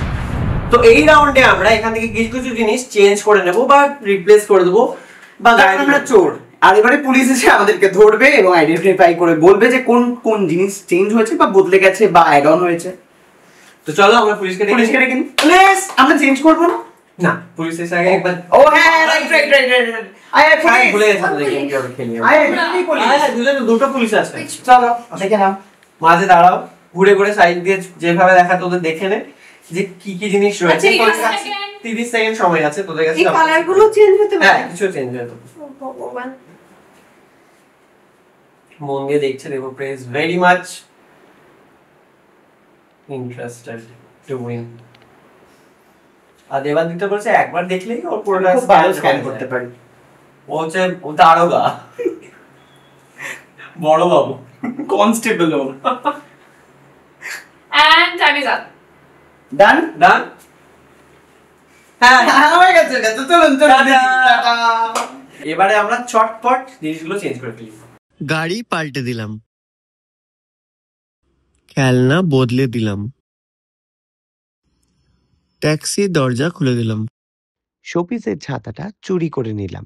Speaker 3: তো এই রাউন্ডে আমরা এখান থেকে কিছু কিছু জিনিস চেঞ্জ করে নেব বা রিপ্লেস করে দেবো বা
Speaker 2: কারণ আমরা চোর, আর এবারে পুলিশ এসে আমাদেরকে ধরবে এবং আইডেন্টিফাই করে বলবে যে কোন কোন জিনিস চেঞ্জ হয়েছে বা বদলে গেছে বা অ্যাড অন হয়েছে।
Speaker 3: তো চলো আমরা পুলিশকে
Speaker 2: পুলিশকে ডেকে নিই। প্লিজ, আমরা চেঞ্জ করব না?
Speaker 3: না, পুলিশ এসে আগে একবার
Speaker 2: ও হ্যাঁ, রাইট রাইট রাইট রাইট।
Speaker 3: আমি ভুলে গেছিলাম যে গেম কিভাবে খেলি আমরা। দুটো পুলিশ আছে,
Speaker 2: চলো দেখে নাও।
Speaker 3: মাঝে দাঁড়াও, ঘুরে ঘুরে সাইড দিয়ে যেভাবে দেখা তোদের দেখে নে যে কি কি জিনিস রয়েছে।
Speaker 4: আচ্ছা, এই
Speaker 3: তোদের কাছে
Speaker 4: second।
Speaker 3: 30 সেকেন্ড সময় আছে তোদের কাছে।
Speaker 4: এই কালার গুলো চেঞ্জ হতে
Speaker 3: হ্যাঁ,
Speaker 4: পারে।
Speaker 3: কিছু চেঞ্জ হয়ে যাবে।
Speaker 4: ভগবান,
Speaker 3: মন দিয়ে দেখছে, দেখো press very much interested to win. আর দেবাদিত্য বলছে একবার দেখলেই ওর পুরোটা
Speaker 2: খুব ভালো স্ক্যান করতে পারি।
Speaker 3: ও হচ্ছে ও দারোগা, বড় বাবু,
Speaker 2: কনস্টেবল ও।
Speaker 4: and time is up.
Speaker 2: Done
Speaker 3: done. হ্যাঁ,
Speaker 2: হয়ে গেছে, গেছে, চলুন চলুন।
Speaker 3: টাটা।
Speaker 2: টাটা।
Speaker 3: এবারে আমরা চটপট জিনিসগুলো চেঞ্জ করে ফেলি।
Speaker 5: গাড়ি পাল্টে দিলাম, খেলনা বদলে দিলাম, ট্যাক্সি দরজা খুলে দিলাম,
Speaker 6: শোপিসের ছাতাটা চুরি করে নিলাম,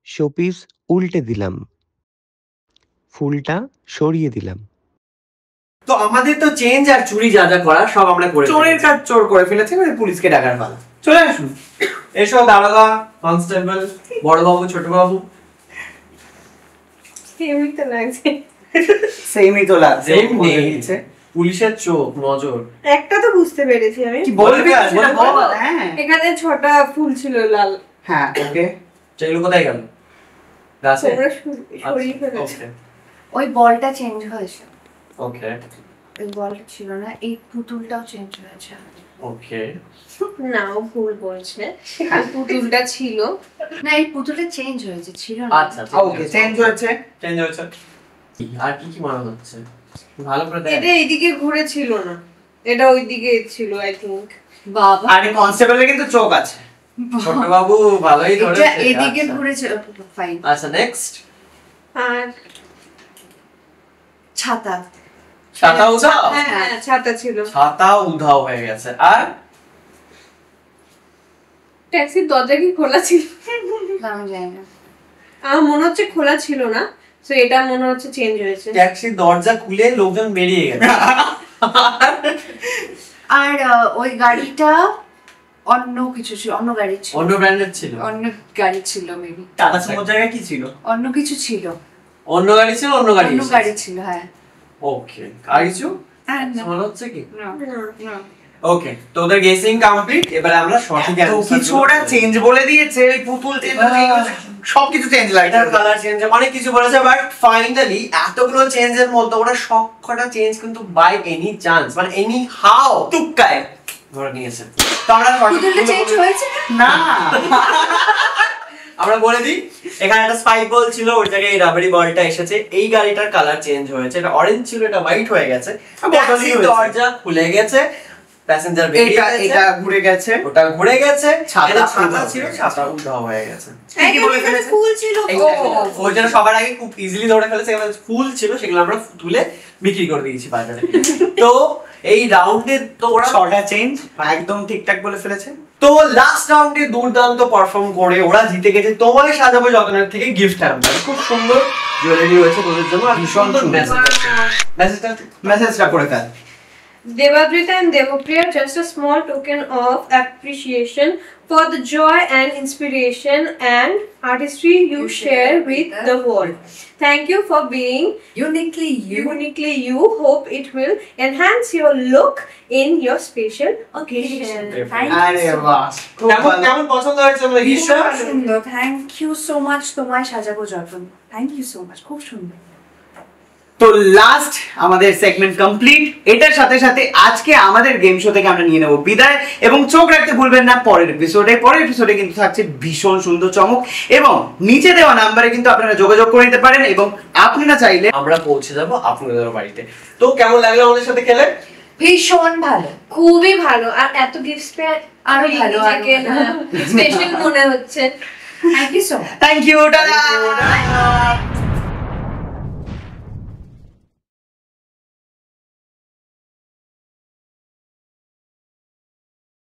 Speaker 6: শোপিস উল্টে দিলাম, ফুলটা সরিয়ে দিলাম।
Speaker 3: তো আমাদের তো চেঞ্জ আর চুরি যা যা করা সব আমরা করে
Speaker 2: চোরের
Speaker 3: ফেলেছি।
Speaker 2: কাজ চোর করে ফেলেছে, এবারে পুলিশকে ডাকার পালা। চলে আসুন।
Speaker 3: এসো দারোগা, কনস্টেবল, বড় বাবু, ছোট বাবু।
Speaker 4: সেমই তো লাগছে।
Speaker 2: সেমই তো লাগছে।
Speaker 3: Same
Speaker 2: বলে
Speaker 3: নেই।
Speaker 2: দিচ্ছে।
Speaker 3: পুলিশের চোখ নজর।
Speaker 4: একটা তো বুঝতে পেরেছি আমি।
Speaker 2: কি বলবি
Speaker 3: বলবে,
Speaker 2: সেটা
Speaker 3: বলবে।
Speaker 2: বল। হ্যাঁ
Speaker 4: এখানে 6টা ফুল ছিল লাল।
Speaker 2: হ্যাঁ ওকে।
Speaker 3: সেগুলো কোথায় গেল? গাছে?
Speaker 4: তোমরা সরিয়ে ফেলেছো।
Speaker 3: ওকে
Speaker 1: ওই বলটা চেঞ্জ হয়েছে,
Speaker 3: ওকে
Speaker 1: ওই বলটা ছিল না, এই পুতুলটাও চেঞ্জ হয়েছে।
Speaker 3: ওকে।
Speaker 4: না, ও ভুল বলছে। ওই পুতুলটা ছিল।
Speaker 1: না, এই পুতুলটা চেঞ্জ হয়েছে, ছিল না।
Speaker 3: আচ্ছা
Speaker 2: ওকে চেঞ্জ হয়েছে।
Speaker 3: চেঞ্জ হয়েছে। আর কি কি মনে হচ্ছে? ভালো করে দেখ।
Speaker 4: এটা এইদিকে ঘুরে ছিল না, এটা ওইদিকে ছিল আই থিংক।
Speaker 1: বাবা,
Speaker 2: আরে কনস্টেবলের কিন্তু চোখ আছে।
Speaker 3: ছোট বাবু ভালোই ধরেছে।
Speaker 1: এটা এদিকে
Speaker 3: আচ্ছা।
Speaker 1: ঘুরেছে, ফাইন।
Speaker 3: আচ্ছা নেক্সট।
Speaker 4: আর
Speaker 1: ছাতা,
Speaker 3: ছাতা উধাও।
Speaker 4: হ্যাঁ হ্যাঁ, ছাতা ছিল।
Speaker 3: ছাতা উধাও হয়ে গেছে। আর
Speaker 4: ট্যাক্সির দরজা কি খোলা ছিল?
Speaker 1: আমি জানি না।
Speaker 4: আমার মনে হচ্ছে খোলা ছিল না, তো এটা মনে হচ্ছে চেঞ্জ হয়েছে।
Speaker 3: ট্যাক্সির দরজা খুলে লোকজন বেরিয়ে গেছে।
Speaker 1: আর ওই গাড়িটা অন্য কিছু ছিল, অন্য গাড়ি ছিল,
Speaker 3: অন্য ব্র্যান্ডের ছিল।
Speaker 1: অন্য গাড়ি ছিল মেবি,
Speaker 2: টাটা সুমোর জায়গায় কি ছিল?
Speaker 1: অন্য কিছু ছিল,
Speaker 3: অন্য গাড়ি ছিল, অন্য গাড়ি।
Speaker 1: অন্য গাড়ি ছিল। হ্যাঁ,
Speaker 3: ওকে। আর কিছু
Speaker 1: হ্যাঁ, না,
Speaker 3: মনে হচ্ছে কি?
Speaker 1: না, না।
Speaker 3: ওকে, তো ওদের গেসিং কমপ্লিট। এবারে আমরা সঠিক
Speaker 2: তো কিছু ওরা চেঞ্জ বলে দিয়েছে, ওই পুতুল চেঞ্জ, সবকিছু চেঞ্জ লাগছে।
Speaker 3: এটার কালার চেঞ্জ, অনেক কিছু বলেছে, বাট ফাইনালি এতগুলো চেঞ্জের মধ্যে ওরা সবকটা চেঞ্জ কিন্তু বাই এনি চান্স, মানে এনি হাউ
Speaker 2: টুক্কায়
Speaker 3: ধরে নিয়েছে। তো আমরা
Speaker 1: পুতুলটা চেঞ্জ হয়েছে
Speaker 2: না।
Speaker 3: আমরা বলে দিই, এখানে একটা স্পাইক বল ছিল, ওই জায়গায় এই রাবারি বলটা এসেছে। এই গাড়িটার কালার চেঞ্জ হয়েছে, এটা অরেঞ্জ ছিল, এটা হোয়াইট হয়ে গেছে।
Speaker 2: বদলই হয়েছে।
Speaker 3: দরজা খুলে গেছে, প্যাসেঞ্জার বেরিয়ে
Speaker 2: এটা
Speaker 3: গেছে,
Speaker 2: এটা ঘুরে গেছে।
Speaker 3: ওটা ঘুরে গেছে,
Speaker 2: ছাতা
Speaker 3: এটা ছাতা
Speaker 2: উধাও
Speaker 3: ছিল,
Speaker 2: হয়ে গেছে।
Speaker 3: ছাতা উধাও হয়ে গেছে।
Speaker 2: কি বলে ফেলেছে?
Speaker 4: ফুল ছিল।
Speaker 3: ওই জন্য সবার আগে খুব ইজিলি ধরে ফেলেছে। এবার ফুল ছিল, সেগুলো আমরা তুলে বিক্রি করে দিয়েছি বাজারে। তো এই রাউন্ডে তো ওরা
Speaker 2: ছটা চেঞ্জ একদম ঠিকঠাক বলে ফেলেছে।
Speaker 3: তো লাস্ট রাউন্ডে দুর্দান্ত পারফর্ম করে ওরা জিতে গেছে তোমায় সাজাবো যতনের থেকে গিফট হ্যাম্পার। খুব সুন্দর জুয়েলারি রয়েছে তোদের জন্য, আর
Speaker 2: ভীষণ
Speaker 3: সুন্দর
Speaker 2: সুন্দর।
Speaker 3: মেসেজটা
Speaker 2: মেসেজটা করে fail.
Speaker 4: Devabrita and Devapriya, just a small token of appreciation for the joy and inspiration and artistry you share with the world. Thank you for being
Speaker 1: uniquely
Speaker 4: uniquely you. Hope it will enhance your look in your special occasion.
Speaker 2: আরে বাহ, খুব
Speaker 3: কেমন
Speaker 2: ভালো।
Speaker 3: কেমন পছন্দ হয়েছে আমাদের গিফটটা?
Speaker 1: সুন্দর, থ্যাংক ইউ সো মাচ। তোমায় সাজাবো যখন, থ্যাংক ইউ সো মাচ, খুব সুন্দর।
Speaker 2: তো লাস্ট আমাদের সেগমেন্ট কমপ্লিট। এটার সাথে সাথে আজকে আমাদের গেম শো থেকে আমরা নিয়ে নেব বিদায়, এবং চোখ রাখতে ভুলবেন না পরের এপিসোডে কিন্তু থাকছে ভীষণ সুন্দর চমক, এবং নিচে দেওয়া নাম্বারে কিন্তু আপনারা যোগাযোগ করে নিতে পারেন, এবং আপনারা চাইলে
Speaker 3: আমরা পৌঁছে যাবো আপনাদের বাড়িতে। তো কেমন লাগলো আমাদের সাথে খেলে?
Speaker 7: ভীষণ ভালো, খুবই ভালো, আর এত গিফটস পেয়ে আরো ভালো, স্পেশাল মনে হচ্ছে। Thank you so much.
Speaker 2: Thank you, tata.